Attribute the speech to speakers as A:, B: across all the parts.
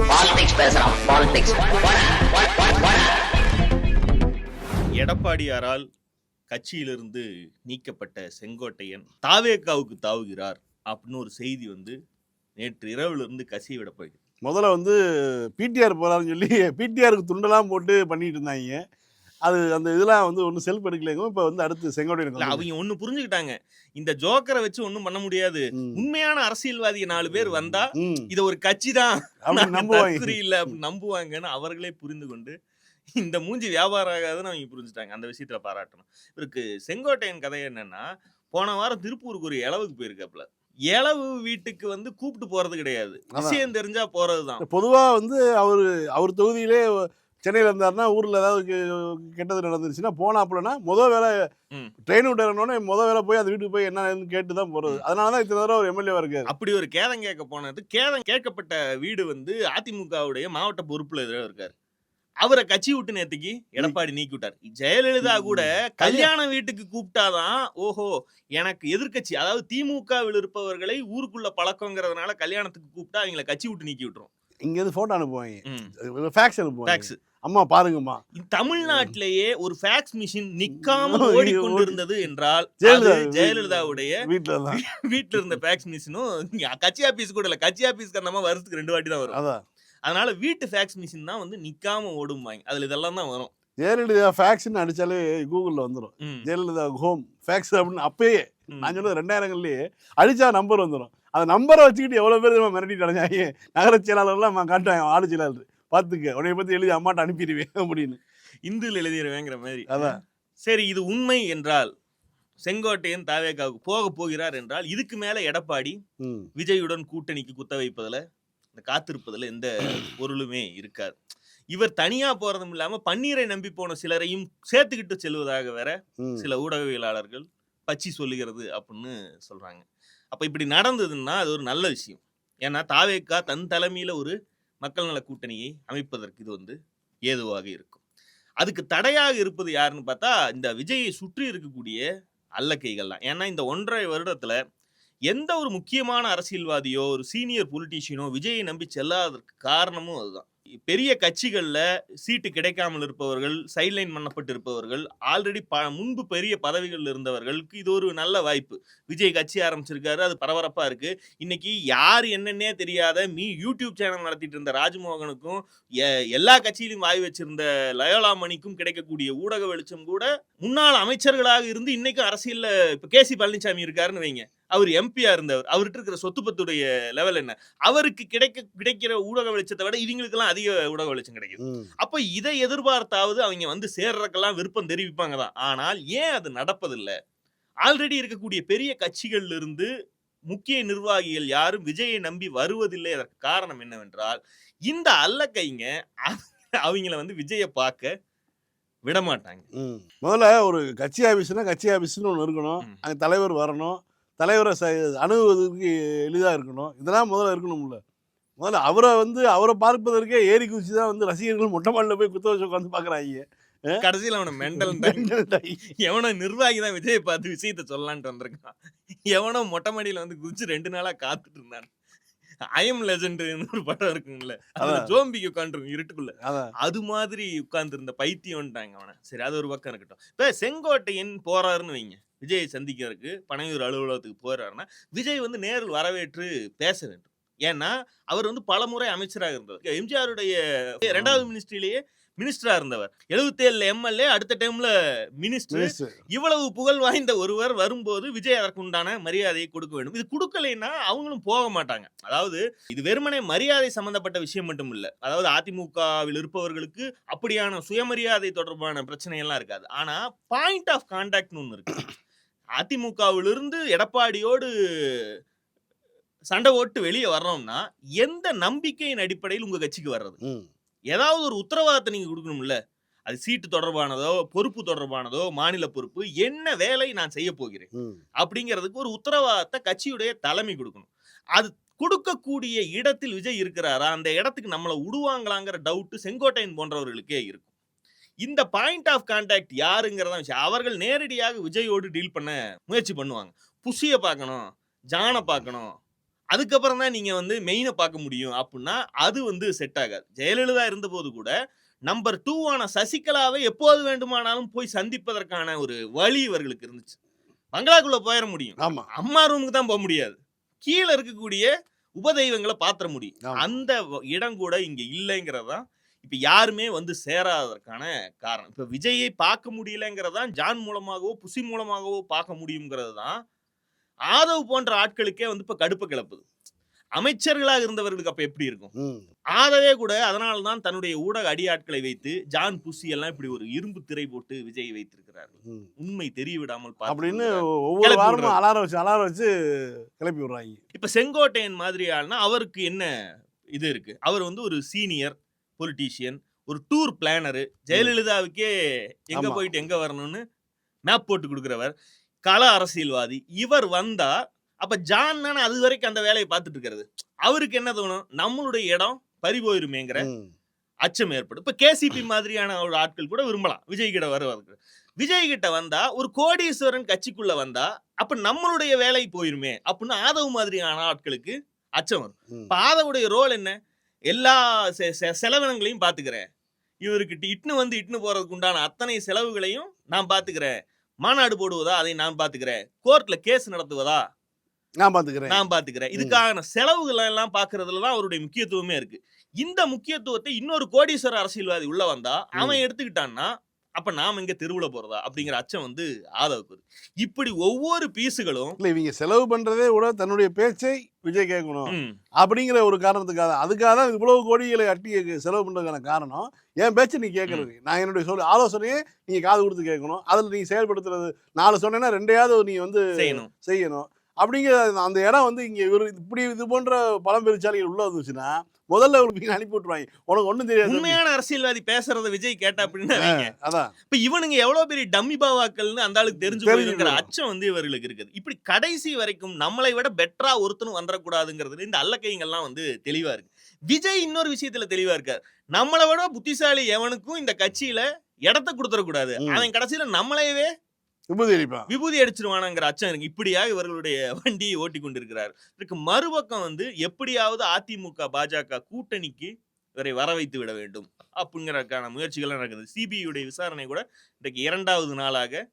A: Politics பேசுறான். Politics.
B: எடப்பாடியாரால் கட்சியிலிருந்து நீக்கப்பட்ட செங்கோட்டையன் தாவேகாவுக்கு தாவுகிறார் அப்படின்னு ஒரு செய்தி வந்து நேற்று இரவுல இருந்து கசிய விட போயிடுது.
C: முதல்ல பிடிஆர் போறாருன்னு சொல்லி பிடிஆருக்கு துண்டெல்லாம் போட்டு பண்ணிட்டு இருந்தாங்க. அது அந்த இதெல்லாம் ஒன்றும் செல்ஃப் எடுக்கலைங்க. இப்போ அடுத்து செங்கோட்டையன்
B: அவங்க ஒண்ணு புரிஞ்சுக்கிட்டாங்க, இந்த ஜோக்கரை வச்சு ஒண்ணும் பண்ண முடியாது. உண்மையான அரசியல்வாதி 4 பேர் வந்தா இது ஒரு கட்சி தான் இல்ல நம்புவாங்கன்னு அவர்களே புரிந்து கொண்டு இந்த மூஞ்சி வியாபாரம் ஆகாதுன்னு அவங்க புரிஞ்சுட்டாங்க. அந்த விஷயத்துல பாராட்டணும். இவருக்கு செங்கோட்டையன் கதை என்னன்னா, போன வாரம் திருப்பூருக்கு ஒரு இளவுக்கு போயிருக்காப்ல. இளவு வீட்டுக்கு கூப்பிட்டு போறது கிடையாது, விஷயம் தெரிஞ்சா போறதுதான்.
C: பொதுவா அவர் தொகுதியிலே சென்னையில் இருந்தாருன்னா ஊரில் ஏதாவது கெட்டது நடந்துருச்சுன்னா போனாப்புலன்னா முதல் வேலை ட்ரெயின் விட்டு இறங்கினோடனே முதல் வேலை போய் அந்த வீட்டுக்கு போய் என்ன கேட்டு தான் போகிறது. அதனால தான் இத்தனை தடவை ஒரு எம்எல்ஏவா இருக்காரு.
B: அப்படி ஒரு கேதம் கேட்க போனது, கேதம் கேட்கப்பட்ட வீடு அதிமுகவுடைய மாவட்ட பொறுப்புல இருக்காரு. அவரை கட்சி விட்டு நேற்றுக்கு எடப்பாடி நீக்கி விட்டார். ஜெயலலிதா கூட கல்யாண வீட்டுக்கு கூப்பிட்டாதான் ஓஹோ எனக்கு எதிர்கட்சி, அதாவது திமுகவில் இருப்பவர்களை ஊருக்குள்ள பழக்கங்கிறதுனால கல்யாணத்துக்கு கூப்பிட்டா அவங்களை கட்சி விட்டு நீக்கி விட்டுரும்.
C: இங்கேருந்து போட்டோ அனுப்புவாங்க, ஃபேக்ஸ் அனுப்புவாங்க. அம்மா பாருங்கம்மா,
B: தமிழ்நாட்டிலேயே ஒரு ஃபேக்ஸ் மிஷின் நிக்காம ஓடிக்கொண்டிருந்தது என்றால் ஜெயலலிதாவுடைய வீட்டுல இருந்த ஃபேக்ஸ் மிஷினும் கட்சி ஆபீஸ் கூட இல்ல. கட்சி ஆபீஸ்க்கு அந்த வருஷத்துக்கு 2 வாட்டி தான் வரும். அதனால வீட்டு ஃபேக்ஸ் மிஷின் தான் நிக்காம ஓடுவாங்க. அதுல இதெல்லாம் தான் வரும்.
C: ஜெயலலிதா ஃபேக்ஸ்ன்னு அடிச்சாலே கூகுள்ல வந்துடும். ஜெயலலிதா ஹோம் ஃபேக்ஸ் அப்படின்னு அப்பயே நான் சொன்னது 2000லேயே அடிச்சா நம்பர் வந்துடும். அந்த நம்பரை வச்சுக்கிட்டு எவ்வளவு பேர் மிரட்டிட்டு அடைஞ்சாங்க. நகர செயலாளர்லாம் காட்டுவாங்க, ஆடு செயலாளர் பார்த்துக்க உன்னை பத்தி எழுதி அம்மாட்ட அனுப்பிடுவேன் அப்படின்னு,
B: இந்துல எழுதிடுவேங்கிற மாதிரி. அதான் சரி, இது உண்மை என்றால் செங்கோட்டையன் தாவேகாவுக்கு போக போகிறார் என்றால் இதுக்கு மேல எடப்பாடி விஜயுடன் கூட்டணிக்கு குத்த வைப்பதுல காத்திருப்பதுல எந்த பொருளுமே இருக்காது. இவர் தனியா போறதும் இல்லாம பன்னீரை நம்பி போன சிலரையும் சேர்த்துக்கிட்டு செல்வதாக வேற சில ஊடகவியலாளர்கள் பச்சி சொல்லுகிறது அப்படின்னு சொல்றாங்க. அப்ப இப்படி நடந்ததுன்னா அது ஒரு நல்ல விஷயம். ஏன்னா தாவேகா தன் தலைமையில ஒரு மக்கள் நல கூட்டணியை அமைப்பதற்கு இது ஏதுவாக இருக்கும். அதுக்கு தடையாக இருப்பது யாருன்னு பார்த்தா இந்த விஜயை சுற்றி இருக்கக்கூடிய அல்லக்கைகள் தான். ஏன்னா இந்த 1.5 வருடத்துல எந்த ஒரு முக்கியமான அரசியல்வாதியோ ஒரு சீனியர் பொலிட்டீஷியனோ விஜயை நம்பி செல்லாததற்கு காரணமும் அதுதான். பெரிய கட்சிகள்ல சீட்டு கிடைக்காமல் இருப்பவர்கள், சைட்லைன் பண்ணப்பட்டு இருப்பவர்கள், ஆல்ரெடி முன்பு பெரிய பதவிகள் இருந்தவர்களுக்கு இது ஒரு நல்ல வாய்ப்பு. விஜய் கட்சி ஆரம்பிச்சிருக்காரு, அது பரபரப்பா இருக்கு. இன்னைக்கு யார் என்னன்னே தெரியாத யூடியூப் சேனல் நடத்திட்டு இருந்த ராஜ்மோகனுக்கும் எல்லா கட்சியிலும் வாய் வச்சிருந்த லயோலா மணிக்கும் கிடைக்கக்கூடிய ஊடக வெளிச்சம் கூட முன்னாள் அமைச்சர்களாக இருந்து இன்னைக்கும் அரசியல்ல இப்ப கேசி பழனிசாமி இருக்காருன்னு வைங்க, அவர் எம்பியா இருந்தவர், அவர்கிட்ட இருக்கிற சொத்து பத்துடைய லெவல் என்ன, அவருக்கு கிடைக்கிற ஊடக வெளிச்சத்தை விட இவங்களுக்கு எல்லாம் அதிக ஊடக வெளிச்சம் கிடைக்குது. அப்ப இதை எதிர்பார்த்தாவது அவங்க சேர்றதுக்கெல்லாம் விருப்பம் தெரிவிப்பாங்க தான். ஆனால் ஏன் அது நடப்பதில்லை? ஆல்ரெடி இருக்கக்கூடிய பெரிய கட்சிகள்ல இருந்து முக்கிய நிர்வாகிகள் யாரும் விஜயை நம்பி வருவதில்லை. அதற்கு காரணம் என்னவென்றால் இந்த அல்லக்கைங்க அவங்கள விஜயை பார்க்க விட மாட்டாங்க.
C: முதல்ல ஒரு கட்சி ஆபீஸ்னா கட்சி ஆபீஸ்னு ஒன்று இருக்கணும், அங்க தலைவர் வரணும், தலைவரை அணுகுவதற்கு எளிதாக இருக்கணும். இதெல்லாம் முதல்ல இருக்கணும்ல. முதல்ல அவரை பார்ப்பதற்கே ஏறி குச்சி தான் ரசிகர்கள் மொட்டை மாடியில் போய் குத்த வச்சு உட்காந்து பார்க்குறாங்க.
B: கடைசியில் அவனை மெண்டல் எவனோ நிர்வாகி தான் விஜயை பார்த்து விஷயத்த சொல்லலான்ட்டு வந்திருக்கான். எவனோ மொட்டை மாடியில் குதிச்சு 2 நாளா காத்துட்டு இருந்தான். ஐஎம் லெஜெண்ட் ஒரு படம் இருக்குங்களே, ஜோம்பிக்கு உட்காந்துருக்கும் இருட்டுக்குள்ள, அது மாதிரி உட்கார்ந்து இருந்த பைத்தியம்ட்டாங்க அவனை. சரி, அது ஒரு பக்கம் இருக்கட்டும். இப்ப செங்கோட்டையன் போறாருன்னு வைங்க, விஜயை சந்திக்கிறதுக்கு பனையூர் அலுவலகத்துக்கு போறாருன்னா விஜய் நேரில் வரவேற்று பேச வேண்டும். ஏன்னா அவர் பல முறை அமைச்சராக இருந்தவர். எம்ஜிஆருடைய 2வது மினிஸ்ட்ரியிலேயே மினிஸ்டரா இருந்தவர். 77 எம்எல்ஏ, அடுத்த டைம்ல மினிஸ்டர். இவ்வளவு புகழ் வாய்ந்த ஒருவர் வரும்போது விஜய் அதற்கு உண்டான மரியாதையை கொடுக்க வேண்டும். இது கொடுக்கலைன்னா அவங்களும் போக மாட்டாங்க. அதாவது இது வெறுமனே மரியாதை சம்பந்தப்பட்ட விஷயம் மட்டும் இல்ல. அதாவது அதிமுகவில் இருப்பவர்களுக்கு அப்படியான சுயமரியாதை தொடர்பான பிரச்சனை எல்லாம் இருக்காது. ஆனா பாயிண்ட் ஆஃப் கான்டாக்ட்னு ஒன்று இருக்கு. அதிமுகவிலிருந்து எடப்பாடியோடு சண்டை ஓட்டு வெளியே வர்றோம்னா எந்த நம்பிக்கையின் அடிப்படையில் உங்க கட்சிக்கு வர்றது? ஏதாவது ஒரு உத்தரவாதத்தை நீங்க கொடுக்கணும்ல. அது சீட்டு தொடர்பானதோ, பொறுப்பு தொடர்பானதோ, மாநில பொறுப்பு, என்ன வேலை நான் செய்ய போகிறேன் அப்படிங்கிறதுக்கு ஒரு உத்தரவாதத்தை கட்சியுடைய தலைமை கொடுக்கணும். அது கொடுக்கக்கூடிய இடத்தில் விஜய் இருக்கிறாரா? அந்த இடத்துக்கு நம்மளை விடுவாங்களாங்கிற டவுட் செங்கோட்டையன் போன்றவர்களுக்கே இருக்கும். இந்த பாயிண்ட் ஆஃப் கான்டாக்ட் யாருங்கிறதா விஷயம். அவர்கள் நேரடியாக விஜயோடு டீல் பண்ண முயற்சி பண்ணுவாங்க. புஷியை பார்க்கணும், ஜானை பார்க்கணும், அதுக்கப்புறம் தான் நீங்க வந்து மெயினை பார்க்க முடியும் அப்படின்னா அது வந்து செட் ஆகாது. ஜெயலலிதா இருந்தபோது கூட நம்பர் 2 ஆன சசிகலாவை எப்போது வேண்டுமானாலும் போய் சந்திப்பதற்கான ஒரு வழி இவர்களுக்கு இருந்துச்சு. பங்களாக்குள்ள போயிட முடியும்.
C: ஆமா.
B: அம்மா ரூமுக்கு தான் போக முடியாது. கீழ இருக்கக்கூடிய உபதெய்வங்களை பாத்திர முடியும். அந்த இடம் கூட இங்க இல்லைங்கிறது தான் இப்ப யாருமே வந்து சேராததற்கான காரணம். இப்ப விஜயை பார்க்க முடியலங்கிறது தான் ஜான் மூலமாகவோ, புசி மூலமாகவோ பார்க்க முடியுங்கிறது தான் ஆதவ் போன்ற ஆட்களுக்கே வந்து இப்ப கடுப்ப கிளப்புது. அமைச்சர்களாக இருந்தவர்களுக்கு அப்ப எப்படி இருக்கும்? ஆதவே கூட அதனால தான் தன்னுடைய ஊடக அடியாட்களை வைத்து ஜான் புசி எல்லாம் இப்படி ஒரு இரும்பு திரை போட்டு விஜய் வைத்திருக்கிறார்கள். உண்மை தெரிய விடாமல்
C: அப்படின்னு ஒவ்வொரு வாரமும் அலாரம் வச்சு கிளப்பி விடுறாங்க.
B: இப்ப செங்கோட்டையன் மாதிரி ஆள்னா அவருக்கு என்ன இது இருக்கு? அவர் வந்து ஒரு சீனியர் பொலிட்டீஷியன், ஒரு டூர் பிளானரு, ஜெயலலிதாவுக்கே எங்க போயிட்டு எங்க வரணும்னு மேப் போட்டு கொடுக்கிறவர், கள அரசியல்வாதி. இவர் வந்தா அப்ப ஜான் தானே அது வரைக்கும் அந்த வேலையை பார்த்துட்டு இருக்கிறது. அவருக்கு என்ன தோணும்? நம்மளுடைய இடம் பறி போயிருமேங்கிற அச்சம் ஏற்படும். இப்ப கேசிபி மாதிரியான ஒரு ஆட்கள் கூட விரும்பலாம் விஜய் கிட்ட வருவாங்க. விஜய் கிட்ட வந்தா ஒரு கோடீஸ்வரன் கட்சிக்குள்ள வந்தா அப்ப நம்மளுடைய வேலை போயிருமே அப்படின்னு ஆதவ் மாதிரியான ஆட்களுக்கு அச்சம் வரும். இப்ப ஆதவுடைய ரோல் என்ன? எல்லா செலவினங்களையும் பாத்துக்கிறேன். இவருக்கு இட்னு போறதுக்கு உண்டான அத்தனை செலவுகளையும் நான் பாத்துக்கிறேன். மாநாடு போடுவதா அதை நான் பாத்துக்கிறேன். கோர்ட்ல கேஸ் நடத்துவதா நான் பாத்துக்கிறேன். இதுக்கான செலவுகள் எல்லாம் பாக்குறதுலதான் அவருடைய முக்கியத்துவமே இருக்கு. இந்த முக்கியத்துவத்தை இன்னொரு கோடீஸ்வர அரசியல்வாதி உள்ள வந்தா அவன் எடுத்துக்கிட்டான்னா அப்ப நாம இங்க தெருவுல போறதா அப்படிங்கிற அச்சம் வந்து ஆதவுக்கு. இப்படி ஒவ்வொரு பீஸுகளும்
C: இவங்க செலவு பண்றதே கூட தன்னுடைய பேச்சை விஜய் கேட்கணும் அப்படிங்கிற ஒரு காரணத்துக்காக, அதுக்காக தான் இவ்வளவு கோடிகளை அட்டி செலவு பண்றதுக்கான காரணம் என் பேச்சு நீ கேட்கறது. நான் என்னுடைய ஆலோசனையே நீங்க காது கொடுத்து கேட்கணும். அதுல நீங்க செயல்படுத்துறது 4 சொன்னேன்னா 2 நீ வந்து செய்யணும் அப்படிங்கிற அந்த இடம் வந்து இங்க இவர் இப்படி இது போன்ற பலம் பெருச்சாலிகள் உள்ள வந்துச்சுன்னா முதல்ல அனுப்பி விட்டுருவாங்க. உனக்கு ஒண்ணும் தெரியாது.
B: உண்மையான அரசியல்வாதி பேசுறத விஜய் கேட்டா அப்படின்னு இப்ப இவனுங்க எவ்வளவு பெரிய டம்மி பாவாக்கள்னு அந்த ஆளுக்கு தெரிஞ்சு போயிருக்கிற அச்சம் வந்து இவர்களுக்கு இருக்குது. இப்படி கடைசி வரைக்கும் நம்மளை விட பெட்டரா ஒருத்தனும் வந்துடக்கூடாதுங்கிறது இந்த அல்லக்கைங்கெல்லாம் வந்து தெளிவா இருக்கு. விஜய் இன்னொரு விஷயத்துல தெளிவா இருக்காரு. நம்மளை விட புத்திசாலி எவனுக்கும் இந்த கட்சியில இடத்தை கொடுத்துடக்கூடாது. அவன் கடைசியில நம்மளையவே விபூதி அடிச்சிருவானுங்கிற அச்சம் இருக்கு. இப்படியாக இவர்களுடைய வண்டியை ஓட்டி கொண்டிருக்கிறார். இதுக்கு மறுபக்கம் வந்து எப்படியாவது அதிமுக பாஜக கூட்டணிக்கு இவரை வர வைத்து விட வேண்டும் அப்படிங்கறதுக்கான முயற்சிகள் நடக்குது. சிபிஐ விசாரணை கூட இன்றைக்கு 2வது நாளாக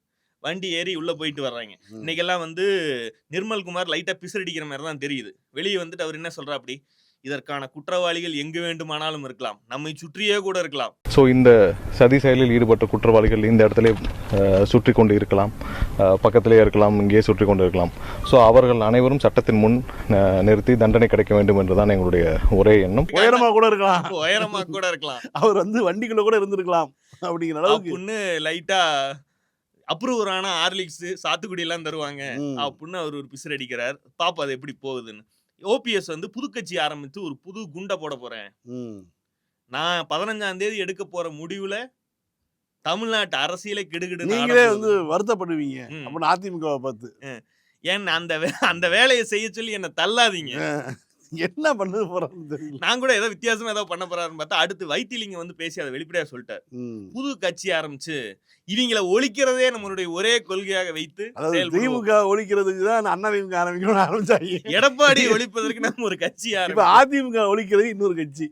B: வண்டி ஏறி உள்ள போயிட்டு வர்றாங்க. இன்னைக்கெல்லாம் வந்து நிர்மல்குமார் லைட்டா பிசடிக்கிற மாதிரி தான் தெரியுது. வெளியே வந்துட்டு அவர் என்ன சொல்றா, அப்படி இதற்கான குற்றவாளிகள் எங்கு வேண்டுமானாலும் இருக்கலாம், நம்மை சுற்றியே கூட இருக்கலாம்.
D: ஸோ இந்த சதி செயலில் ஈடுபட்ட குற்றவாளிகள் இந்த இடத்துல சுற்றி கொண்டு இருக்கலாம், பக்கத்திலே இருக்கலாம், இங்கே சுற்றி கொண்டு இருக்கலாம். ஸோ அவர்கள் அனைவரும் சட்டத்தின் முன் நிறுத்தி தண்டனை கிடைக்க வேண்டும் என்றுதான் எங்களுடைய ஒரே எண்ணம்.
C: உயரமா கூட இருக்கலாம், அவர் வந்து வண்டிக்குள்ள கூட இருந்திருக்கலாம் அப்படிங்கிற அளவுக்கு
B: லைட்டா அப்ரூவரான ஹார்லிக்ஸ் சாத்துக்குடி எல்லாம் தருவாங்க அப்படின்னு அவர் ஒரு பிசர் அடிக்கிறார். பாப்பா அது எப்படி போகுதுன்னு. ஓபிஎஸ் வந்து புதுக்கட்சி ஆரம்பித்து ஒரு புது குண்டை போட போறேன், நான் 15ஆம் தேதி எடுக்க போற முடிவுல தமிழ்நாட்டு அரசியலை கிடுகிடு
C: நீங்களே வந்து வருத்தப்படுவீங்க அப்படின்னு அதிமுகவை பார்த்து.
B: ஏன் அந்த வேலையை செய்ய சொல்லி என்ன தள்ளாதீங்க.
C: என்ன பண்ண போறான்னு தெரியல.
B: நான் கூட ஏதோ வித்தியாசமா ஏதோ பண்ண போறாருன்னு பார்த்தா அடுத்து வைத்திலிங்க வந்து பேசி அதை வெளிப்படையா சொல்லிட்டார். புது கட்சி ஆரம்பிச்சு இவங்களை ஒழிக்கிறதே நம்மளுடைய ஒரே கொள்கையாக வைத்து
C: திமுக ஒழிக்கிறதுக்கு தான் அதிமுக ஆரம்பிக்கணும்னு ஆரம்பிச்சாங்க.
B: எடப்பாடி ஒழிப்பதற்கு நம்ம ஒரு கட்சி
C: அதிமுக ஒழிக்கிறது இன்னொரு கட்சி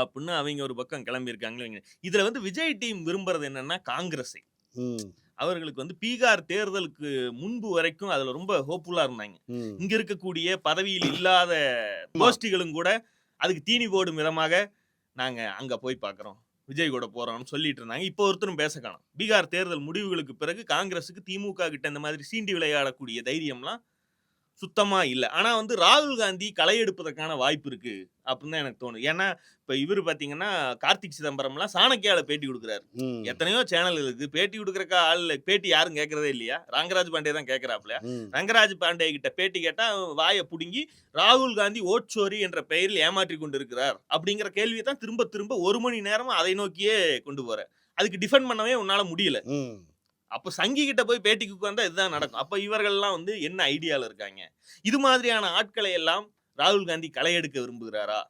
B: அப்படின்னு அவங்க ஒரு பக்கம் கிளம்பி இருக்காங்க. இதுல வந்து விஜய் டீம் விரும்புறது என்னன்னா காங்கிரஸை. அவர்களுக்கு வந்து பீகார் தேர்தலுக்கு முன்பு வரைக்கும் அதுல ரொம்ப ஹோப்ஃபுல்லா இருந்தாங்க. இங்க இருக்கக்கூடிய பதவியில் இல்லாத கோஷ்டிகளும் கூட அதுக்கு தீனி போடும் விதமாக நாங்க அங்க போய் பாக்குறோம், விஜய் கூட போறோம்னு சொல்லிட்டு இருந்தாங்க. இப்போ ஒருத்தரும் பேச காணோம். பீகார் தேர்தல் முடிவுகளுக்கு பிறகு காங்கிரஸுக்கு திமுக கிட்ட இந்த மாதிரி சீண்டி விளையாடக்கூடிய தைரியம்லாம் சுத்தமா இல்ல. ஆனா வந்து ராகுல் காந்தி களை எடுப்பதற்கான வாய்ப்பு இருக்கு அப்படின்னு தான் எனக்கு தோணுது. ஏன்னா இப்ப இவரு பாத்தீங்கன்னா கார்த்திக் சிதம்பரம்லாம் சாணக்கியால பேட்டி கொடுக்குறாரு. எத்தனையோ சேனல் இருக்கு, பேட்டி கொடுக்கறக்க ஆள் பேட்டி யாரும் கேட்கறதே இல்லையா? ரங்கராஜ் பாண்டே தான் கேட்கறாப்ல. ரங்கராஜ் பாண்டே கிட்ட பேட்டி கேட்டா வாயை புடுங்கி ராகுல் காந்தி ஓட்சோரி என்ற பெயரில் ஏமாற்றி கொண்டிருக்கிறார் அப்படிங்கிற கேள்வியை தான் திரும்ப திரும்ப 1 மணி நேரமா அதை நோக்கியே கொண்டு போற. அதுக்கு டிஃபெண்ட் பண்ணவே உன்னால முடியல. அப்ப சங்கி கிட்ட போய் பேட்டிக்கு உட்கார்ந்தா இதுதான் நடக்கும். அப்ப இவர்கள்லாம் வந்து என்ன ஐடியால இருக்காங்க? இது மாதிரியான ஆட்களை எல்லாம் ராகுல் காந்தி களை எடுக்க விரும்புகிறாரா?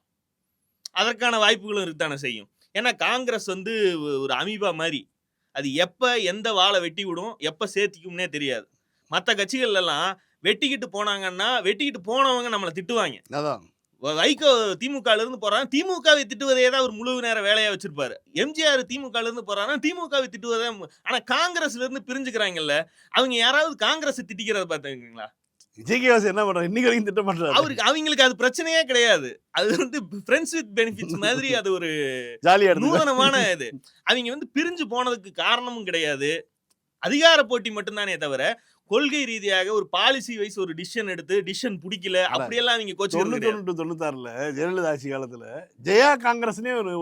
B: அதற்கான வாய்ப்புகளும் இருக்குதானே செய்யும். ஏன்னா காங்கிரஸ் வந்து ஒரு அமீபா மாதிரி, அது எப்ப எந்த வாழை வெட்டி விடும், எப்ப சேர்த்திக்கும்னே தெரியாது. மற்ற கட்சிகள் எல்லாம் வெட்டிக்கிட்டு போனாங்கன்னா வெட்டிக்கிட்டு போனவங்க நம்மளை திட்டுவாங்க.
C: அதான்
B: வைகோ திமுகல இருந்து போறாங்க, திமுகவை திட்டுவதே தான் ஒரு முழு நேர வேலையா வச்சிருப்பாரு. எம்ஜிஆர் திமுகல இருந்து போறாங்க, திமுகவை திட்டுவதே. ஆனா காங்கிரஸ்ல இருந்து பிரிஞ்சுக்கிறாங்கல்ல, அவங்க யாராவது காங்கிரஸ் திட்டிக்கிறத பாத்துங்களா?
C: விஜய்காஸ் என்ன பண்றாரு இன்னைக்கு வரைக்கும் திட்ட மாட்டாரு.
B: அவங்களுக்கு அது பிரச்சனையே கிடையாது. அது வந்து ஃப்ரெண்ட்ஸ் வித் பெனிஃபிட்ஸ் மாதிரி அது ஒரு
C: ஜாலியா
B: நூதனமான இது. அவங்க வந்து பிரிஞ்சு போனதுக்கு காரணமும் கிடையாது. அதிகார போட்டி மட்டும்தானே தவிர கொள்கை ரீதியாக ஒரு பாலிசி வைஸ் ஒரு டிசிஷன் எடுத்து டிசிஷன் பிடிக்கல அப்படியெல்லாம் அவங்க கோச்சு
C: 96 ஜெயலலிதா ஆட்சி காலத்துல ஜெயா காங்கிரஸ்னே ஒரு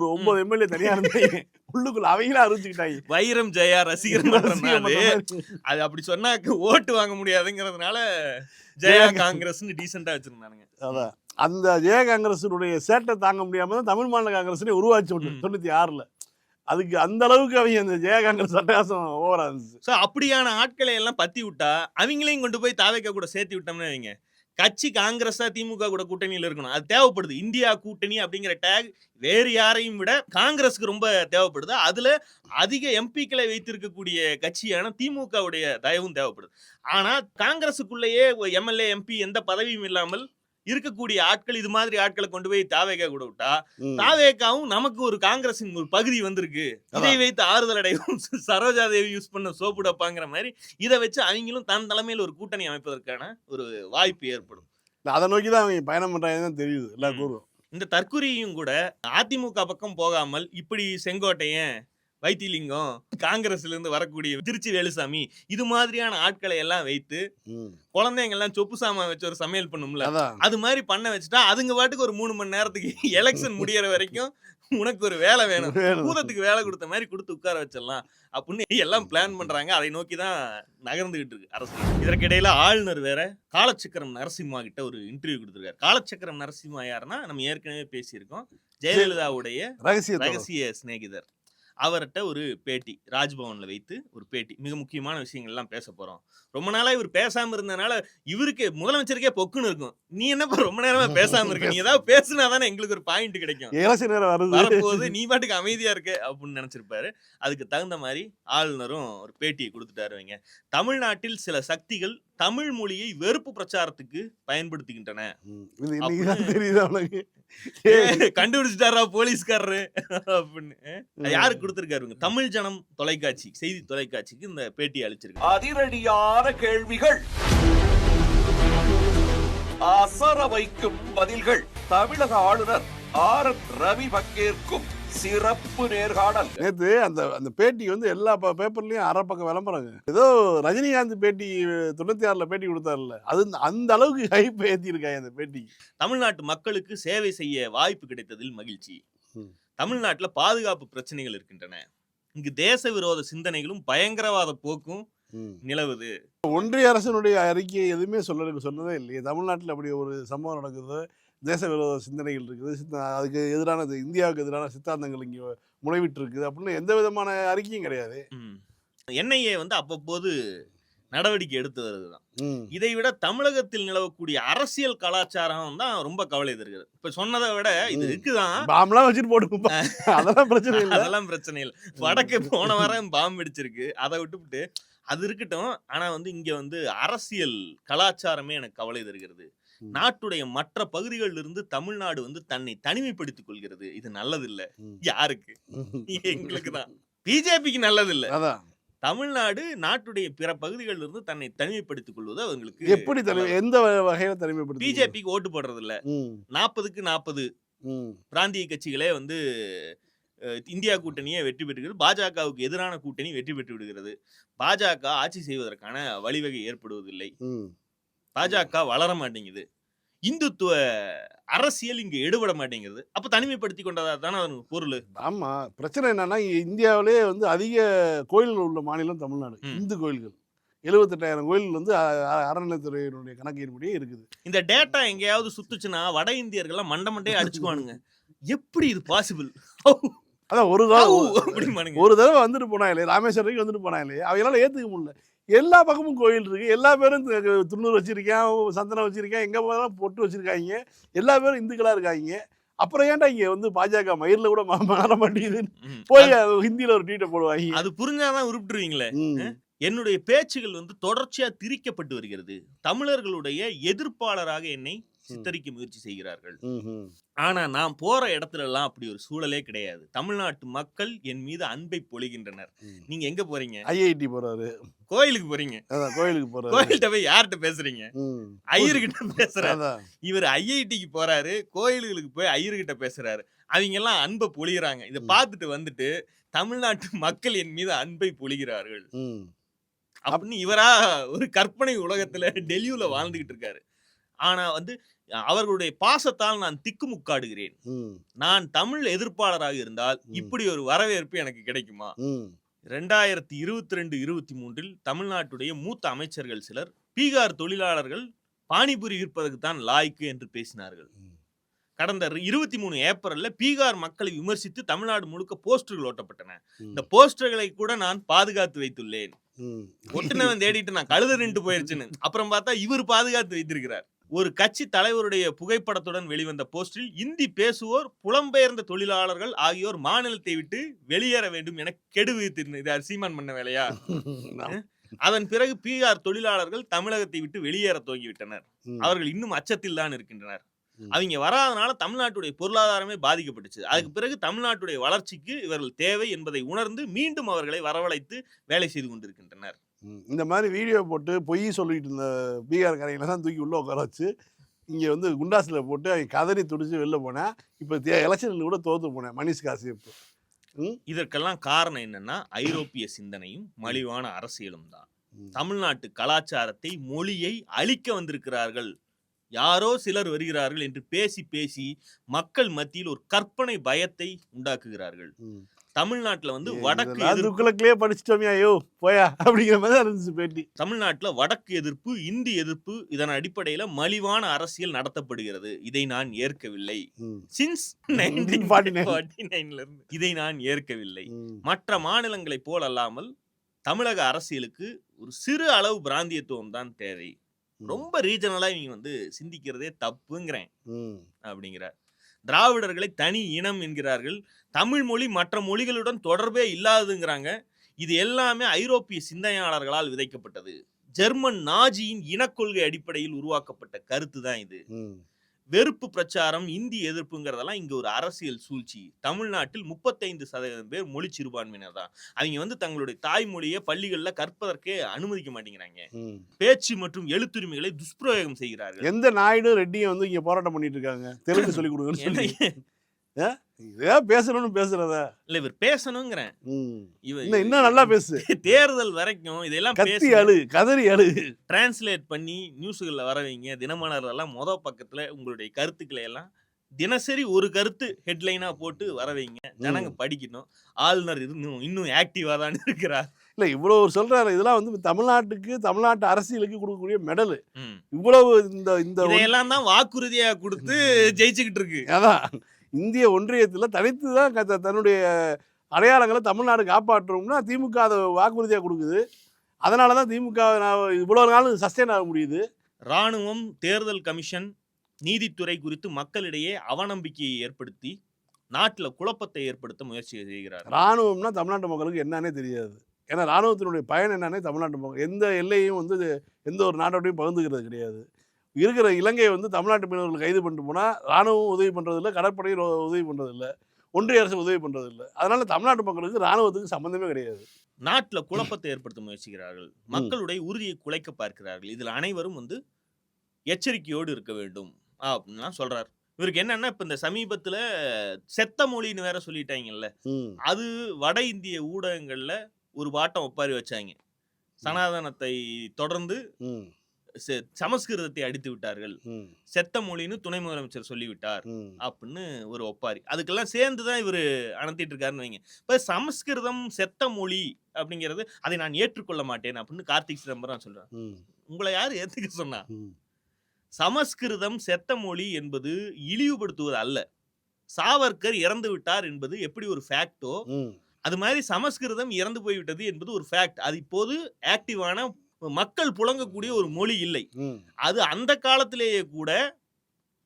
C: 9 எம்எல்ஏ தனியா இருந்தாங்க. உள்ளுக்குள்ள அவங்களும் அறிவிச்சுக்கிட்டாங்க
B: வைரம் ஜெயா ரசிகர் அது அப்படி சொன்னா ஓட்டு வாங்க முடியாதுங்கிறதுனால ஜெயா காங்கிரஸ்னு டீசெண்டா வச்சிருந்தானுங்க.
C: அதான் அந்த ஜெயா காங்கிரஸுடைய சேட்டை தாங்க முடியாம தான் தமிழ் மாநில காங்கிரஸ்னே உருவாச்சு 96. அதுக்கு அந்த அளவுக்கு அவங்க அந்த ஜெயா காங்கிரஸ் அட்டகாசம் ஓவரா இருந்துச்சு.
B: ஸோ அப்படியான ஆட்களை எல்லாம் பத்தி விட்டா அவங்களையும் கொண்டு போய் தாவேக்கா கூட சேர்த்து விட்டோம்னு வைங்க, கட்சி காங்கிரஸா திமுக கூட கூட்டணியில் இருக்கணும். அது தேவைப்படுது. இந்தியா கூட்டணி அப்படிங்கிற டேக் வேறு யாரையும் விட காங்கிரஸுக்கு ரொம்ப தேவைப்படுது. அதுல அதிக எம்பிக்களை வைத்திருக்கக்கூடிய கட்சியான திமுகவுடைய தயவும் தேவைப்படுது. ஆனா காங்கிரஸுக்குள்ளேயே எம்எல்ஏ எம்பி எந்த பதவியும் இல்லாமல் இருக்கக்கூடிய ஆட்கள், இது மாதிரி ஆட்களை கொண்டு போய் தாவேக்கா கூட விட்டா, தாவேக்காவும் நமக்கு ஒரு காங்கிரஸின் ஒரு பகுதி வந்திருக்கு, இதை வைத்து ஆறுதல் அடையும். சரோஜா தேவி யூஸ் பண்ண சோப்பு டப்பாங்கிற மாதிரி இதை வச்சு அவங்களும் தன் தலைமையில் ஒரு கூட்டணி அமைப்பதற்கான ஒரு வாய்ப்பு ஏற்படும்.
C: அதை நோக்கிதான் அவங்க பயணம் பண்றாங்கன்னு தெரியுது எல்லா கூறும்.
B: இந்த தற்குறியும் கூட அதிமுக பக்கம் போகாமல் இப்படி செங்கோட்டையன், வைத்திலிங்கம், காங்கிரஸ்ல இருந்து வரக்கூடிய திருச்சி வேலுசாமி, இது மாதிரியான ஆட்களை எல்லாம் வைத்து குழந்தைங்க எல்லாம் சொப்பு சாமான் வச்சு ஒரு சமையல் பண்ணும்ல, அது மாதிரி பண்ண வச்சுட்டா அதுங்க பாட்டுக்கு ஒரு 3 மணி நேரத்துக்கு எலெக்ஷன் முடியற வரைக்கும் உனக்கு ஒரு வேலை வேணும், பூதத்துக்கு வேலை கொடுத்த மாதிரி கொடுத்து உட்கார வச்சிடலாம் அப்படின்னு எல்லாம் பிளான் பண்றாங்க. அதை நோக்கிதான் நகர்ந்துகிட்டு இருக்கு அரசு. இதற்கிடையில ஆளுநர் வேற காலச்சக்கரம் நரசிம்மா கிட்ட ஒரு இன்டர்வியூ கொடுத்திருக்காரு. காலச்சக்கரம் நரசிம்மா யாருன்னா நம்ம ஏற்கனவே பேசியிருக்கோம், ஜெயலலிதாவுடைய ரகசிய சிநேகிதர். அவர்கிட்ட ஒரு பேட்டி, ராஜ்பவன்ல வைத்து ஒரு பேட்டி, மிக முக்கியமான விஷயங்கள் எல்லாம் பேச போறோம். ரொம்ப நாளா இவர் பேசாம இருந்தனால இவருக்கு முதலமைச்சருக்கே பொக்குன்னு இருக்கும். நீ என்னப்பா ரொம்ப நேரமா பேசாம இருக்க, நீ ஏதாவது பேசுனாதானே எங்களுக்கு ஒரு பாயிண்ட் கிடைக்கும், வரப்போது நீ பாட்டுக்கு அமைதியா இருக்க அப்படின்னு நினைச்சிருப்பாரு. அதுக்கு தகுந்த மாதிரி ஆளுநரும் ஒரு பேட்டியை கொடுத்துட்டாருவீங்க. தமிழ்நாட்டில் சில சக்திகள் தமிழ் மொழியை வெறுப்பு பிரச்சாரத்துக்கு பயன்படுத்துகின்றன. கண்டுபிடிச்சிட்டாரா போலீஸ்காரரு அப்படின்னு யாருக்கு கொடுத்திருக்காருங்க? தமிழ் ஜனம் தொலைக்காட்சி, செய்தி தொலைக்காட்சிக்கு இந்த பேட்டி அளிச்சிருக்கு.
E: அதிரடியான கேள்விகள், அசர வைக்கும் பதில்கள். தமிழக ஆளுநர் ரவி பங்கேற்கும் சிறப்பு நேர்காணல்.
C: நேற்று அந்த பேட்டி வந்து எல்லா பேப்பர்லயும் அரை பக்கம் விளம்பரங்க. ஏதோ ரஜினிகாந்த் பேட்டி 96 பேட்டி கொடுத்தாருல்ல, அது அந்த அளவுக்கு ஹைப் ஏத்தி இருக்காங்க அந்த பேட்டி.
B: தமிழ்நாட்டு மக்களுக்கு சேவை செய்ய வாய்ப்பு கிடைத்ததில் மகிழ்ச்சி. தமிழ்நாட்டுல பாதுகாப்பு பிரச்சனைகள் இருக்கின்றன. இங்கு தேச விரோத சிந்தனைகளும் பயங்கரவாத போக்கும் நிலவுது.
C: ஒன்றிய அரசினுடைய அறிக்கை எதுவுமே சொன்னதே இல்லையே. தமிழ்நாட்டில் அப்படி ஒரு சம்பவம் நடக்குது, தேச விரோத சிந்தனைகள் இருக்குது, அதுக்கு எதிரான இந்தியாவுக்கு எதிரான சித்தாந்தங்கள் இங்கே முளைவிட்டு இருக்குது அப்படின்னு எந்த விதமான அறிக்கையும் கிடையாது.
B: என்ஐஏ வந்து அவ்வப்போது நடவடிக்கை எடுத்து வருதுதான். இதை விட தமிழகத்தில் நிலவக்கூடிய அரசியல் கலாச்சாரம் தான் ரொம்ப கவலை தருகிறது. இப்ப சொன்னதை விட இது இருக்குதான்,
C: பாம்பெல்லாம் வச்சுட்டு போட்டு அதெல்லாம் பிரச்சனை இல்லை,
B: அதெல்லாம் பிரச்சனை இல்லை. வடக்கு போன வாரம் பாம்பு அடிச்சிருக்கு, அதை விட்டுவிட்டு அது இருக்கட்டும். ஆனா வந்து இங்க வந்து அரசியல் கலாச்சாரமே எனக்கு கவலை தருகிறது. நாட்டுடைய மற்ற பகுதிகளில் இருந்து தமிழ்நாடு வந்து தன்னை தனிமைப்படுத்திக் கொள்கிறது. இது நல்லது இல்ல. யாருக்கு? எங்களுக்கு தான், பிஜேபிக்கு நல்லது இல்ல. தமிழ்நாடு நாட்டுடைய பிற பகுதிகளில் இருந்து தன்னை தனிமைப்படுத்திக் கொள்வது அவங்களுக்கு
C: எப்படி எந்த வகையில தனிமைப்படுத்தி?
B: பிஜேபிக்கு ஓட்டு போடுறது இல்ல. 40க்கு 40 பிராந்திய கட்சிகளே வந்து இந்தியா கூட்டணியை வெற்றி பெற்றுகிறது. பாஜகவுக்கு எதிரான கூட்டணி வெற்றி பெற்று விடுகிறது. பாஜக ஆட்சி செய்வதற்கான வழிவகை ஏற்படுவதில்லை. பாஜக வளர மாட்டேங்குது. இந்துத்துவ அரசியல் இங்க எடுபட மாட்டேங்குது. அப்ப தனிமைப்படுத்தி கொண்டதா தானே அதற்கு பொருள்.
C: ஆமா, பிரச்சனை என்னன்னா இந்தியாவிலே வந்து அதிக கோயில்கள் உள்ள மாநிலம் தமிழ்நாடு. இந்து கோயில்கள் 78,000 கோயில்கள் வந்து அறநிலையத்துறையினுடைய கணக்கின்படியே இருக்குது.
B: இந்த டேட்டா எங்கேயாவது சுத்துச்சுன்னா வட இந்தியர்கள்லாம் மண்டே அடிச்சுக்குவானுங்க. எப்படி இது பாசிபிள்?
C: அதான் ஒரு தடவை வந்துட்டு போனாங்களே, ராமேஸ்வரம் வந்துட்டு போனாங்களே, அவங்களால ஏத்துக்க முடியல. எல்லா பக்கமும் கோயில் இருக்கு, எல்லா பேரும் துண்ணூறு வச்சிருக்கேன், சந்தனம் வச்சிருக்கேன், எங்க போனாலும் பொட்டு வச்சிருக்காங்க, எல்லா பேரும் இந்துக்களா இருக்காங்க. அப்புறம் ஏன்டா இங்க வந்து பாஜக மயிரில் கூட மாற மாட்டேங்குது போய் ஹிந்தியில ஒரு ட்வீட்டை போடுவாங்க.
B: அது புரிஞ்சாதான் உருப்பிட்டுருவீங்களே. என்னுடைய பேச்சுகள் வந்து தொடர்ச்சியா திரிக்கப்பட்டு வருகிறது. தமிழர்களுடைய எதிர்ப்பாளராக என்னை சித்தரிக்க முயற்சி செய்கிறார்கள். ஆனா நான் போற இடத்துல எல்லாம் அப்படி ஒரு சூழலே கிடையாது. தமிழ்நாட்டு மக்கள் என் மீது அன்பை பொழிகின்றனர். நீங்க எங்க போறீங்க?
C: ஐஐடி போறாரு,
B: கோயிலுக்கு போறீங்க.
C: கோயிலுக்கு போறாரு.
B: கோயில்கிட்ட போய் யார்கிட்ட பேசுறீங்க? ஐயர்கிட்ட பேசுறாரு. இவர் ஐஐடிக்கு போறாரு, கோயில்களுக்கு போய் ஐயர்கிட்ட பேசுறாரு. அவங்க எல்லாம் அன்பை பொழிகிறாங்க. இதை பார்த்துட்டு வந்துட்டு தமிழ்நாட்டு மக்கள் என் மீது அன்பை பொழிகிறார்கள் அப்படின்னு இவரா ஒரு கற்பனை உலகத்துல டெல்லியில வாழ்ந்துகிட்டு இருக்காரு. ஆனா வந்து அவர்களுடைய பாசத்தால் நான் திக்குமுக்காடுகிறேன். நான் தமிழ் எதிர்ப்பாளராக இருந்தால் இப்படி ஒரு வரவேற்பு எனக்கு கிடைக்குமா? 2022-23 தமிழ்நாட்டுடைய மூத்த அமைச்சர்கள் சிலர் பீகார் தொழிலாளர்கள் பானிபுரி விற்பதற்கு தான் லாய்க்கு என்று பேசினார்கள். கடந்த 23 ஏப்ரல்ல பீகார் மக்களை விமர்சித்து தமிழ்நாடு முழுக்க போஸ்டர்கள் ஓட்டப்பட்டன. இந்த போஸ்டர்களை கூட நான் பாதுகாத்து வைத்துள்ளேன். ஒட்டுனவன் தேடிட்டு நான் கழுத நின்று போயிருச்சுன்னு அப்புறம் பார்த்தா இவர் பாதுகாத்து வைத்திருக்கிறார். ஒரு கட்சி தலைவருடைய புகைப்படத்துடன் வெளிவந்த போஸ்டரில் இந்தி பேசுவோர், புலம்பெயர்ந்த தொழிலாளர்கள் ஆகியோர் மாநிலத்தை விட்டு வெளியேற வேண்டும் என கெடு விதித்திருந்தார். சீமான் பண்ண வேலையா? அதன் பிறகு பீகார் தொழிலாளர்கள் தமிழகத்தை விட்டு வெளியேற துவங்கிவிட்டனர். அவர்கள் இன்னும் அச்சத்தில் தான் இருக்கின்றனர். அவங்க வராதனால தமிழ்நாட்டுடைய பொருளாதாரமே பாதிக்கப்பட்டுச்சு. அதுக்கு பிறகு தமிழ்நாட்டுடைய வளர்ச்சிக்கு இவர்கள் தேவை என்பதை உணர்ந்து மீண்டும் அவர்களை வரவழைத்து வேலை செய்து கொண்டிருக்கின்றனர்.
C: இந்த மாதிரி வீடியோ போட்டு பொய் சொல்லிட்டு இருந்த பீகார் கரைகளை தான் தூக்கி உள்ள உட்கார வச்சு இங்கே வந்து குண்டாசில் போட்டு அவங்க கதறி துடிச்சு வெளில போனேன். இப்போ எலெக்ஷனில் கூட தோற்று போனேன் மணிஷ் காசியப்.
B: இதற்கெல்லாம் காரணம் என்னன்னா ஐரோப்பிய சிந்தனையும் மலிவான அரசியலும் தான். தமிழ்நாட்டு கலாச்சாரத்தை, மொழியை அழிக்க வந்திருக்கிறார்கள். யாரோ சிலர் வருகிறார்கள் என்று பேசி பேசி மக்கள் மத்தியில் ஒரு கற்பனை பயத்தை உண்டாக்குகிறார்கள். தமிழ்நாட்டுல வந்து வடக்கு தமிழ்நாட்டுல வடக்கு எதிர்ப்பு, இந்தி எதிர்ப்பு, இதன் அடிப்படையில மலிவான அரசியல் நடத்தப்படுகிறது. இதை நான் ஏற்கவில்லை. சின்ஸ் 1949 இருந்து இதை நான் ஏற்கவில்லை. மற்ற மாநிலங்களை போல் அல்லாமல் தமிழக அரசியலுக்கு ஒரு சிறு அளவு பிராந்தியத்துவம் தான் தேவை. ரொம்ப ரீஜனலா இவங்க வந்து சிந்திக்கிறதே தப்புங்கிறேன் அப்படிங்கிறார். திராவிடர்களை தனி இனம் என்கிறார்கள். தமிழ் மொழி மற்ற மொழிகளுடன் தொடர்பே இல்லாததுங்கிறாங்க. இது எல்லாமே ஐரோப்பிய சிந்தனையாளர்களால் விதைக்கப்பட்டது. ஜெர்மன் நாஜியின் இனக்கொள்கை அடிப்படையில் உருவாக்கப்பட்ட கருத்து தான் இது. வெறுப்பு பிரச்சாரம், இந்தி எதிர்ப்புங்கிறதெல்லாம் இங்க ஒரு அரசியல் சூழ்ச்சி. தமிழ்நாட்டில் 35% பேர் மொழி சிறுபான்மையினர் தான். அவங்க வந்து தங்களுடைய தாய்மொழியை பள்ளிகள்ல கற்பதற்கே அனுமதிக்க மாட்டேங்கிறாங்க. பேச்சு மற்றும் எழுத்துரிமைகளை துஷ்பிரயோகம் செய்கிறார்கள்.
C: எந்த நாயுடு ரெட்டியும் வந்து இங்க போராட்டம் பண்ணிட்டு இருக்காங்க, தெலுங்கு சொல்லி கொடுங்க. பேசணும்னு பேசுறத
B: இல்ல, இவர் பேசணுங்கிறேன்.
C: இன்னும் நல்லா பேசு.
B: தேர்தல் வரைக்கும் இதெல்லாம்
C: கத்தி அழு, கதறி அழு,
B: டிரான்ஸ்லேட் பண்ணி நியூஸ்கள்ல வரவீங்க. தினமலர் எல்லாம் முதல் பக்கத்துல உங்களுடைய கருத்துக்களை எல்லாம் தினசரி ஒரு கருத்து ஹெட்லைனா போட்டு வரவீங்க. ஜனங்க படிக்கணும். ஆளுநர் இன்னும் ஆக்டிவா தான் இருக்கிறார்.
C: இல்ல இவ்வளவு சொல்றாரு. இதெல்லாம் வந்து தமிழ்நாட்டுக்கு, தமிழ்நாட்டு அரசியலுக்கு கொடுக்கக்கூடிய மெடல். இவ்வளவு இந்த
B: இதெல்லாம் தான் வாக்குறுதியா கொடுத்து ஜெயிச்சுக்கிட்டு இருக்கு.
C: அதான் இந்திய ஒன்றியத்தில் தனித்து தான் தன்னுடைய அடையாளங்களை தமிழ்நாடு காப்பாற்றுறோம்னா திமுக அதை வாக்குறுதியாக கொடுக்குது. அதனால தான் திமுக இவ்வளோ நாள் சஸ்டெயின் ஆக முடியுது.
B: இராணுவம், தேர்தல் கமிஷன், நீதித்துறை குறித்து மக்களிடையே அவநம்பிக்கையை ஏற்படுத்தி நாட்டில் குழப்பத்தை ஏற்படுத்த முயற்சி செய்கிறார்.
C: இராணுவம்னா தமிழ்நாட்டு மக்களுக்கு என்னன்னே தெரியாது. ஏன்னா இராணுவத்தினுடைய பயன் என்னன்னே தமிழ்நாட்டு மக்கள் எந்த எல்லையும் வந்து எந்த ஒரு நாட்டோடையும் பகிர்ந்துக்கிறது கிடையாது. இருக்கிற இலங்கையை வந்து தமிழ்நாட்டு மீனவர்கள் கைது பண்ணிட்டு போனால் இராணுவம் உதவி பண்ணுறதில்லை, கடற்படையில் உதவி பண்ணுறதில்லை, ஒன்றிய அரசு உதவி பண்ணுறதில்லை. அதனால தமிழ்நாட்டு மக்களுக்கு இராணுவத்துக்கு சம்பந்தமே கிடையாது.
B: நாட்டில் குழப்பத்தை ஏற்படுத்த முயற்சிக்கிறார்கள். மக்களுடைய உறுதியை குலைக்க பார்க்கிறார்கள். இதில் அனைவரும் வந்து எச்சரிக்கையோடு இருக்க வேண்டும் அப்படின்லாம் சொல்றாரு. இவருக்கு என்னன்னா, இப்ப இந்த சமீபத்துல செத்த மொழின்னு வேற சொல்லிட்டாங்கல்ல, அது வட இந்திய ஊடகங்கள்ல ஒரு வாட்டம் ஒப்பாரி வச்சாங்க. சனாதனத்தை தொடர்ந்து சமஸ்கிருதத்தை அடித்து விட்டார்கள், செத்த மொழின்னு துணை முதலமைச்சர் சொல்லிவிட்டார் அப்படின்னு ஒரு ஒப்பாரி. அதுக்கெல்லாம் சேர்ந்துதான் இவரு அனுத்திட்டு இருக்காருன்னு வைங்க. இப்ப சமஸ்கிருதம் செத்த மொழி அப்படிங்கிறது அதை நான் ஏற்றுக்கொள்ள மாட்டேன் அப்படின்னு கார்த்திக் சிதம்பரம் சொல்றாரு. உங்களை யாரு ஏத்துக்க சொன்னா? சமஸ்கிருதம் செத்த மொழி என்பது இழிவுபடுத்துவது அல்ல. சாவர்கர் இறந்து விட்டார் என்பது எப்படி ஒரு ஃபேக்டோ, அது மாதிரி சமஸ்கிருதம் இறந்து போய்விட்டது என்பது ஒரு ஃபேக்ட். அது இப்போது ஆக்டிவான மக்கள் புழங்கக்கூடிய ஒரு மொழி இல்லை. அது அந்த காலத்திலேயே கூட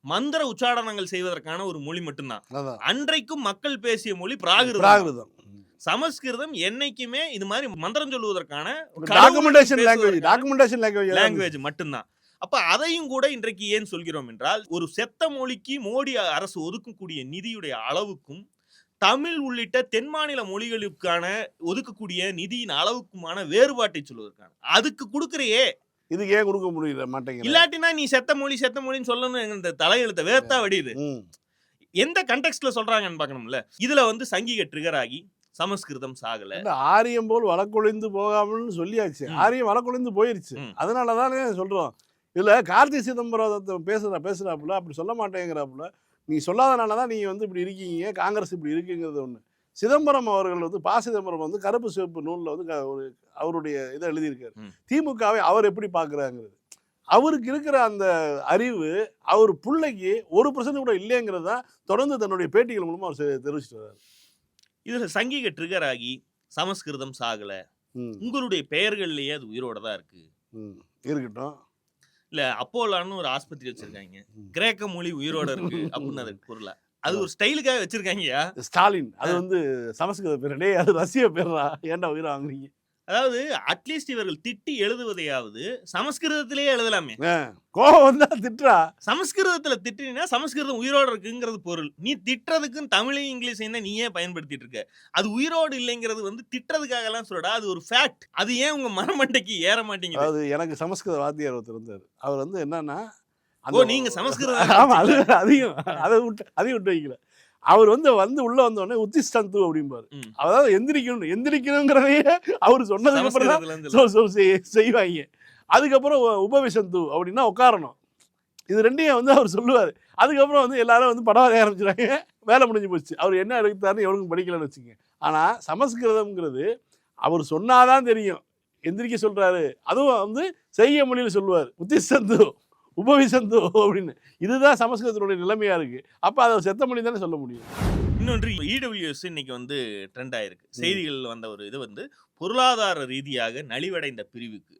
B: மந்திர உச்சாரணங்கள் செய்வதற்கான ஒரு மொழி மட்டும்தான். அன்றைக்கும் மக்கள் பேசிய மொழி பிராகிருதம். சமஸ்கிருதம் என்னைக்குமே இது மாதிரி மந்திரம் சொல்லுவதற்கான
C: டாக்குமெண்டேஷன் லாங்குவேஜ்
B: மட்டும்தான். அப்ப அதையும் கூட இன்றைக்கு ஏன் சொல்கிறோம் என்றால், ஒரு செத்த மொழிக்கு மோடி அரசு ஒதுக்கக்கூடிய நிதியுடைய அளவுக்கும் தமிழ் உள்ளிட்ட தென் மாநில மொழிகளுக்கான ஒதுக்கக்கூடிய நிதியின் அளவுக்குமான வேறுபாட்டை சொல்வதற்கான அதுக்கு கொடுக்கறையே
C: இதுக்கு ஏன் கொடுக்க முடியல மாட்டேங்குது.
B: இல்லாட்டினா நீ செத்த மொழின்னு சொல்லணும். இந்த தலையெழுத்த வேர்த்தா வடியுது. எந்த கண்டெக்ஸ்ட்ல சொல்றாங்கன்னு பார்க்கணும்ல. இதுல வந்து சங்கிக ட்ரிகர் ஆகி சமஸ்கிருதம் சாகல,
C: ஆரியம் போல் வழக்கொழிந்து போகாமல்னு சொல்லியாச்சு. ஆரியம் வழக்கொழிந்து போயிருச்சு. அதனாலதானே சொல்றோம். இதுல கார்த்தி சிதம்பரம் பேசுறாப்புல அப்படி சொல்ல மாட்டேங்கிறாப்புல. நீ சொல்லாதனாலதான் நீங்க வந்து இப்படி இருக்கீங்க, காங்கிரஸ் இப்படி இருக்குங்கிறது ஒண்ணு. சிதம்பரம் அவர்கள் வந்து சிதம்பரம் வந்து கருப்பு சிவப்பு நூல்ல வந்து ஒரு அவருடைய இதை எழுதியிருக்காரு. திமுகவை அவர் எப்படி பாக்குறாங்கிறது. அவருக்கு இருக்கிற அந்த அறிவு அவர் பிள்ளைக்கு 1% கூட இல்லைங்கிறது தான் தொடர்ந்து தன்னுடைய பேட்டிகள் மூலமா அவர் தெரிவிச்சுட்டு வர்றாரு.
B: இதுல சங்கிக ட்ரிகர் ஆகி சமஸ்கிருதம் சாகல, உங்களுடைய பெயர்கள்லயே அது உயிரோட தான் இருக்கு.
C: இருக்கட்டும்.
B: இல்ல அப்போலான்னு ஒரு ஆஸ்பத்திரி வச்சிருக்காங்க, கிரேக்க மொழி உயிரோட இருக்கு அப்படின்னு அதுக்கு பொருளா அது ஒரு ஸ்டைலுக்காக வச்சிருக்காங்கயா.
C: ஸ்டாலின் அது வந்து சமஸ்கிருத பேர், அது ரஷ்ய பேரா, ஏன்டா உயிரை வாங்குறீங்க.
B: அதாவது அட்லீஸ்ட் இவர்கள் திட்டி எழுதுவதையாவது சமஸ்கிருதத்திலேயே எழுதலாமே.
C: கோபம் வந்தா திட்டுறா.
B: சமஸ்கிருதத்துல திட்டினா சமஸ்கிருதம் உயிரோட இருக்குங்கிறது பொருள். நீ திட்டுறதுக்கு தமிழையும் இங்கிலீஷையும் தான் நீயே பயன்படுத்திட்டு இருக்க. அது உயிரோடு இல்லைங்கிறது வந்து திட்டுறதுக்காக எல்லாம் சொல்லடா, அது ஒரு ஃபேக்ட். அது ஏன் உங்க மனமண்டைக்கு ஏற மாட்டேங்குது?
C: அது எனக்கு சமஸ்கிருத வாத்தியார் ஒருத்தர் இருந்தார். அவர் வந்து என்னன்னா,
B: நீங்க சமஸ்கிருதம்
C: ஆமா அதையும் விட்டு வைக்கல. அவர் வந்து உள்ள வந்தோடனே உத்திஷ்டந்து அப்படிம்பாரு. அதாவது எந்திரிக்கணுங்கிறதையே அவர் சொன்னதுக்கு அப்புறம் செய்வாங்க. அதுக்கப்புறம் உபவிசந்து அப்படின்னா உட்காரணும். இது ரெண்டையும் வந்து அவர் சொல்லுவார். அதுக்கப்புறம் வந்து எல்லாரும் வந்து படம் வரைய ஆரம்பிச்சுறாங்க. வேலை முடிஞ்சு போச்சு. அவர் என்ன எடுத்தாருன்னு எவனுக்கும் படிக்கலன்னு வச்சுங்க. ஆனா சமஸ்கிருதம்ங்கிறது அவர் சொன்னாதான் தெரியும். எந்திரிக்க சொல்றாரு, அதுவும் வந்து செய்ய மொழியில் சொல்லுவார். உத்திஷ்டந்து உபவிசந்து அப்படின்னு. இதுதான் சமஸ்கிருதத்தினுடைய நிலைமையா இருக்கு. அப்ப அதை செத்த மொழி தானே சொல்ல முடியும்.
B: இன்னொன்று இடபிள்யூஎஸ் இன்னைக்கு வந்து ட்ரெண்ட் ஆயிருக்கு. செய்திகள் வந்த ஒரு இது வந்து பொருளாதார ரீதியாக நலிவடைந்த பிரிவுக்கு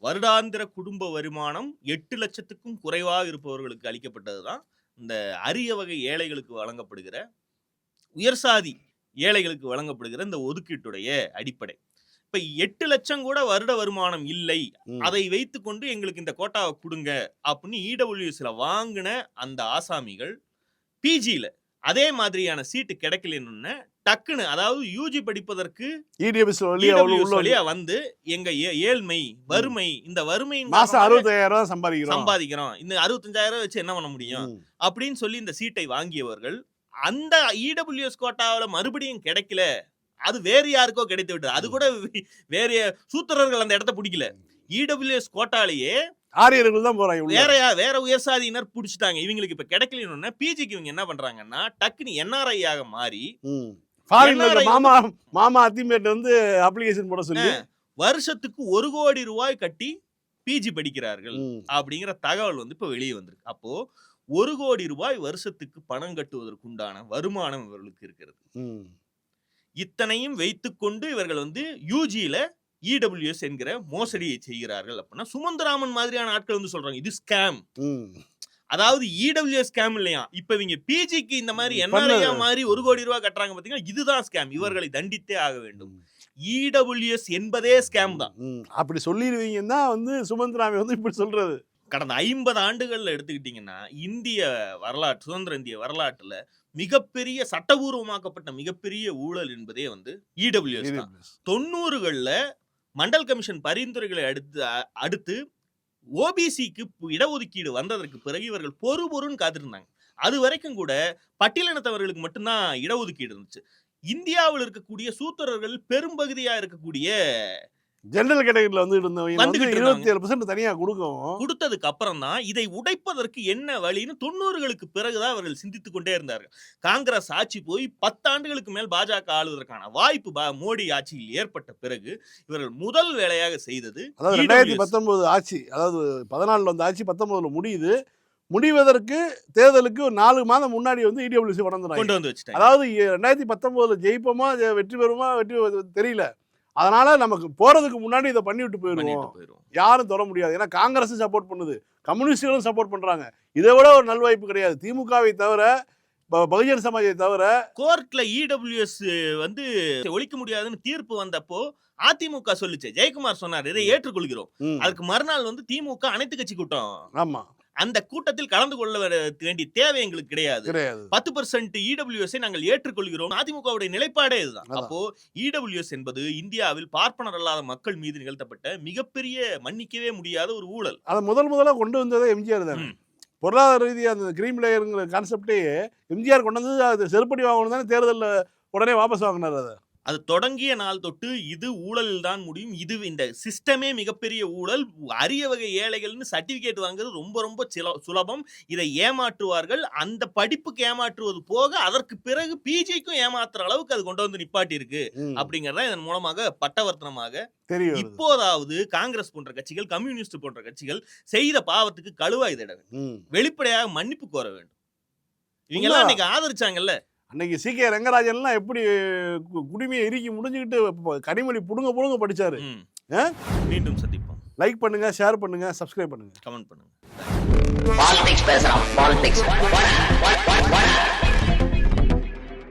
B: வருடாந்திர குடும்ப வருமானம் 8 லட்சத்துக்கும் குறைவாக இருப்பவர்களுக்கு அளிக்கப்பட்டதுதான் இந்த அரிய வகை ஏழைகளுக்கு வழங்கப்படுகிற, உயர்சாதி ஏழைகளுக்கு வழங்கப்படுகிற இந்த ஒதுக்கீட்டுடைய அடிப்படை. இப்ப 8 லட்சம் கூட வருட வருமானம் இல்லை, அதை வைத்துக் கொண்டு எங்களுக்கு இந்த கோட்டாவை கொடுங்க அப்படின்னு இடபிள்யூஎஸ்ல வாங்கின அந்த ஆசாமிகள் பிஜில அதே மாதிரியான சீட்டு கிடைக்கலன்னு டக்குன்னு, அதாவது யூஜி படிப்பதற்கு வழியா வந்து எங்க ஏழ்மை வறுமை, இந்த வறுமையின்
C: மாசம் 65,000
B: சம்பாதிக்கிறோம், இந்த 65,000 வச்சு என்ன பண்ண முடியும் அப்படின்னு சொல்லி இந்த சீட்டை வாங்கியவர்கள் அந்த இடபிள்யூஎஸ் கோட்டாவில மறுபடியும் கிடைக்கல, அது வேற யாருக்கோ கிடைத்து விட்டது. அது கூட வேற சூத்திரர்கள் அந்த இடத்த பிடிக்கல. இடபிள்யூஎஸ் கோட்டாலேயே
C: ஆரியர்கள் தான் போறாங்க.
B: வேற உயர்சாதியினர் பிடிச்சிட்டாங்க. இவங்களுக்கு இப்ப கிடைக்கலன்னு பிஜிக்கு இவங்க என்ன பண்றாங்கன்னா டக்குனு என்ஆர்ஐ ஆக மாறி
C: மாமா அத்திமேட் வந்து அப்ளிகேஷன் போட சொல்லி
B: வருஷத்துக்கு 1 கோடி ரூபாய் கட்டி பிஜி படிக்கிறார்கள் அப்படிங்கிற தகவல் வந்து இப்ப வெளியே வந்திருக்கு. அப்போ 1 கோடி ரூபாய் வருஷத்துக்கு பணம் கட்டுவதற்குண்டான வருமானம் இவர்களுக்கு இருக்கிறது. இத்தனையும் வைத்துக்கொண்டு இவர்கள் வந்து யூஜியில இடபிள்யூஎஸ் என்கிற மோசடியை செய்கிறார்கள் அப்படின்னா சுமந்திராமன் மாதிரியான ஆட்கள் வந்து சொல்றாங்க இது ஸ்கேம். அதாவது இடபிள்யூஎஸ் ஸ்கேம் இல்லையா, இப்ப இவங்க பிஜிக்கு இந்த மாதிரி என்ஆர்ஐ மாதிரி 1 கோடி ரூபாய் கட்டுறாங்க பாத்தீங்கன்னா, இதுதான் ஸ்கேம். இவர்களை தண்டித்தே ஆக வேண்டும். இடபிள்யூஎஸ் என்பதே ஸ்கேம் தான்.
C: அப்படி சொல்லிடுவீங்கன்னா வந்து சுமந்திராமன் வந்து இப்படி சொல்றது.
B: கடந்த 50 ஆண்டுகள்ல எடுத்துக்கிட்டீங்கன்னா இந்திய வரலாற்று, சுதந்திர இந்திய வரலாற்றுல மிகப்பெரிய சட்டபூர்வமாக்கப்பட்ட மிகப்பெரிய ஊழல் என்பதே வந்து இடபிள்யூஎஸ் தான். 90களில் மண்டல் கமிஷன் பரிந்துரைகளை அடுத்து ஓபிசிக்கு இடஒதுக்கீடு வந்ததற்கு பிறகு இவர்கள் பொறுன்னு காத்திருந்தாங்க. அது வரைக்கும் கூட பட்டியலினத்தவர்களுக்கு மட்டும்தான் இடஒதுக்கீடு இருந்துச்சு. இந்தியாவில் இருக்கக்கூடிய சூத்திரர்கள் பெரும்பகுதியா இருக்கக்கூடிய
C: ஜெனரல் கேட்டகரியில வந்து 27% தனியா
B: கொடுத்ததுக்கு அப்புறம் தான் இதை உடைப்பதற்கு என்ன வழின்னு 90களுக்கு பிறகுதான் அவர்கள் சிந்தித்துக் கொண்டே இருந்தார்கள். காங்கிரஸ் ஆட்சி போய் 10 ஆண்டுகளுக்கு மேல் பாஜக ஆளுவதற்கான வாய்ப்பு மோடி ஆட்சியில் ஏற்பட்ட பிறகு இவர்கள் முதல் வேலையாக செய்தது
C: 2019 ஆட்சி, அதாவது 14 வந்த ஆட்சி 19 முடியுது. முடிவதற்கு தேர்தலுக்கு 4 மாதம் முன்னாடி வந்து இடபிள்யூசி கொண்டு வந்து வச்சுட்டாங்க. அதாவது 2019 ஜெயிப்போமா வெற்றி பெறுமா தெரியல, அதனால நமக்கு போறதுக்கு முன்னாடி இதை பண்ணிவிட்டு போயிடுவோம், யாரும் தொட முடியாது. ஏன்னா காங்கிரஸ் சப்போர்ட் பண்ணுது, கம்யூனிஸ்டுகளும் சப்போர்ட் பண்றாங்க. இதை விட ஒரு நல்வாய்ப்பு கிடையாது. திமுகவை தவிர பகுஜன் சமாஜை தவிர
B: கோர்ட்ல இடபிள்யூஎஸ் வந்து ஒழிக்க முடியாதுன்னு தீர்ப்பு வந்தப்போ அதிமுக சொல்லுச்சு, ஜெயக்குமார் சொன்னார் இதை ஏற்றுக்கொள்கிறோம். அதுக்கு மறுநாள் வந்து திமுக அனைத்து கட்சி கூட்டம்.
C: ஆமா,
B: அந்த கூட்டத்தில் கலந்து கொள்ள வேண்டிய தேவை எங்களுக்கு கிடையாது. 10% இடபிள்யூஎஸ் நாங்கள் ஏற்றுக்கொள்கிறோம். அதிமுகவுடைய நிலைப்பாடே இதுதான். அப்போ இடபிள்யூஎஸ் என்பது இந்தியாவில் பார்ப்பனர் அல்லாத மக்கள் மீது நிகழ்த்தப்பட்ட மிகப்பெரிய மன்னிக்கவே முடியாத ஒரு ஊழல்.
C: அதை முதல்ல கொண்டு வந்ததே எம்ஜிஆர் தானே. பொருளாதார ரீதியாக அந்த கிரீம் லேயருங்கிற கான்செப்டே எம்ஜிஆர் கொண்டு வந்து அது செருப்படி வாங்கணும் தானே தேர்தலில் உடனே வாபஸ் வாங்கினார்.
B: அது தொடங்கிய நாள் தொட்டு இது ஊழலில் தான் முடியும், இது இந்த சிஸ்டமே மிகப்பெரிய ஊழல், அரிய வகை ஏழைகள்னு சர்டிபிகேட் வாங்குறது ரொம்ப ரொம்ப சுலபம், இதை ஏமாற்றுவார்கள், அந்த படிப்புக்கு ஏமாற்றுவது போக அதற்கு பிறகு பிஜிக்கும் ஏமாத்துற அளவுக்கு அது கொண்டு வந்து நிப்பாட்டி இருக்கு அப்படிங்கறத இதன் மூலமாக பட்டவர்த்தனமாக தெரியும். இப்போதாவது காங்கிரஸ் போன்ற கட்சிகள், கம்யூனிஸ்ட் போன்ற கட்சிகள் செய்த பாவத்துக்கு கழுவாய் திட வேண்டும், வெளிப்படையாக மன்னிப்பு கோர வேண்டும். இவங்க எல்லாம் இன்னைக்கு ஆதரிச்சாங்கல்ல.
C: அன்னைக்கு சி.கே. ரங்கராஜன்லாம் எப்படி குடிமையை இறுக்கி முடிஞ்சுக்கிட்டு கனிமொழி புடுங்க படிச்சாரு.
B: மீண்டும் சந்திப்போம்.
C: லைக் பண்ணுங்க, ஷேர் பண்ணுங்க, சப்ஸ்கிரைப் பண்ணுங்க,
B: கமெண்ட் பண்ணுங்க.
A: பாலிடிக்ஸ் பேசுறோம், பாலிடிக்ஸ்.